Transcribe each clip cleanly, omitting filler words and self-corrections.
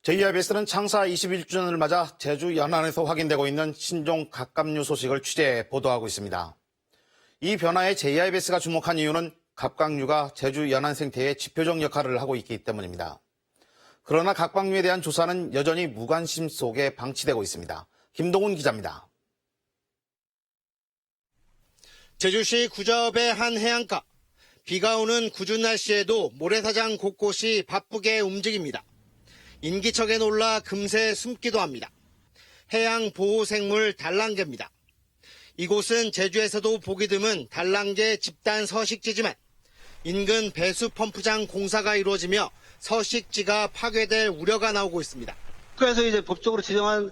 JIBS는 창사 21주년을 맞아 제주 연안에서 확인되고 있는 신종 갑각류 소식을 취재 보도하고 있습니다. 이 변화에 JIBS가 주목한 이유는 갑각류가 제주 연안 생태의 지표적 역할을 하고 있기 때문입니다. 그러나 갑각류에 대한 조사는 여전히 무관심 속에 방치되고 있습니다. 김동훈 기자입니다. 제주시 구자읍의 한 해안가. 비가 오는 궂은 날씨에도 모래사장 곳곳이 바쁘게 움직입니다. 인기척에 놀라 금세 숨기도 합니다. 해양보호생물 달랑개입니다. 이곳은 제주에서도 보기 드문 달랑개 집단 서식지지만 인근 배수 펌프장 공사가 이루어지며 서식지가 파괴될 우려가 나오고 있습니다. 그래서 이제 법적으로 지정한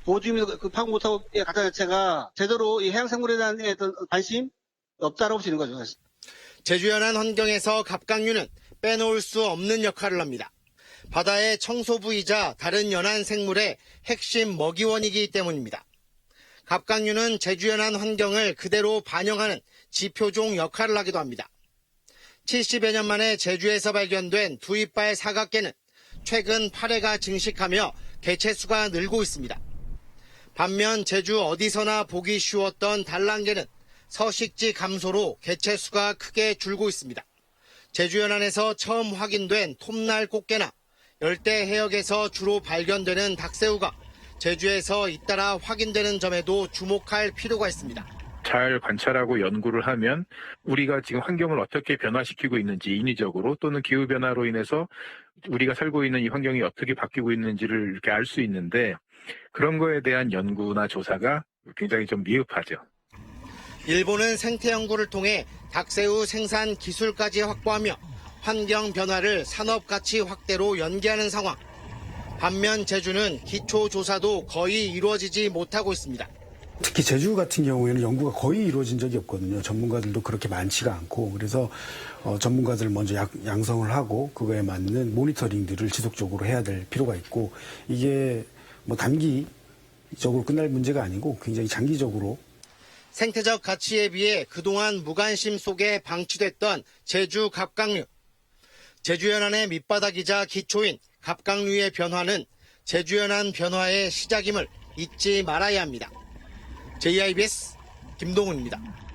보호주민 파악 못하고 가짜 자체가 제대로 이 해양생물에 대한 어떤 관심 없다라고 보시는 거죠. 사실. 제주 연안 환경에서 갑각류는 빼놓을 수 없는 역할을 합니다. 바다의 청소부이자 다른 연안 생물의 핵심 먹이원이기 때문입니다. 갑각류는 제주 연안 환경을 그대로 반영하는 지표종 역할을 하기도 합니다. 70여 년 만에 제주에서 발견된 두 이빨 사각개는 최근 8회가 증식하며 개체수가 늘고 있습니다. 반면 제주 어디서나 보기 쉬웠던 달랑개는 서식지 감소로 개체수가 크게 줄고 있습니다. 제주 연안에서 처음 확인된 톱날 꽃게나 열대 해역에서 주로 발견되는 닭새우가 제주에서 잇따라 확인되는 점에도 주목할 필요가 있습니다. 잘 관찰하고 연구를 하면 우리가 지금 환경을 어떻게 변화시키고 있는지 인위적으로 또는 기후변화로 인해서 우리가 살고 있는 이 환경이 어떻게 바뀌고 있는지를 이렇게 알 수 있는데 그런 거에 대한 연구나 조사가 굉장히 좀 미흡하죠. 일본은 생태 연구를 통해 닭새우 생산 기술까지 확보하며 환경 변화를 산업 가치 확대로 연계하는 상황. 반면 제주는 기초 조사도 거의 이루어지지 못하고 있습니다. 특히 제주 같은 경우에는 연구가 거의 이루어진 적이 없거든요. 전문가들도 그렇게 많지가 않고 그래서 전문가들 먼저 양성을 하고 그거에 맞는 모니터링들을 지속적으로 해야 될 필요가 있고 이게 뭐 단기적으로 끝날 문제가 아니고 굉장히 장기적으로 생태적 가치에 비해 그동안 무관심 속에 방치됐던 제주 갑각류. 제주 연안의 밑바닥이자 기초인 갑각류의 변화는 제주 연안 변화의 시작임을 잊지 말아야 합니다. JIBS 김동훈입니다.